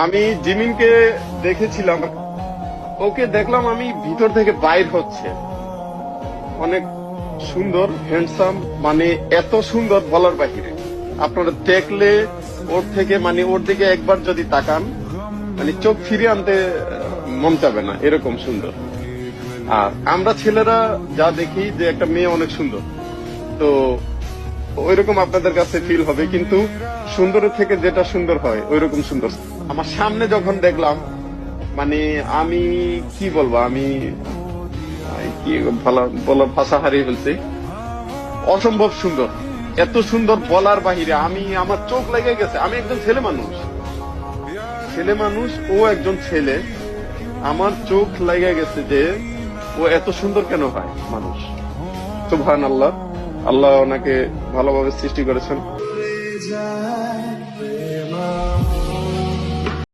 আমি জিমিনকে দেখেছিলাম, ওকে দেখলাম আমি ভিতর থেকে বাইর হচ্ছে, অনেক সুন্দর হ্যান্ডসাম, মানে এত সুন্দর বলার বাহিরে। আপনারা দেখলে ওর থেকে, মানে ওর দিকে একবার যদি তাকান, মানে চোখ ফিরিয়ে আনতে মন চাবে না, এরকম সুন্দর। আর আমরা ছেলেরা যা দেখি যে একটা মেয়ে অনেক সুন্দর, তো ওইরকম আপনাদের কাছে ফিল হবে, কিন্তু সুন্দরের থেকে যেটা সুন্দর হয় ওইরকম সুন্দর। আমার সামনে যখন দেখলাম, মানে আমি কি বলবো, আমি কি বলার ভাষা হারিয়ে ফেলছি। অসম্ভব সুন্দর, এত সুন্দর বলার বাহিরে। আমার চোখ লেগে গেছে। আমি একজন ছেলে মানুষ, ও একজন ছেলে, আমার চোখ লেগে গেছে যে ও এত সুন্দর কেন হয় মানুষ। সুবহানাল্লাহ, আল্লাহ ওনাকে ভালোভাবে সৃষ্টি করেছেন।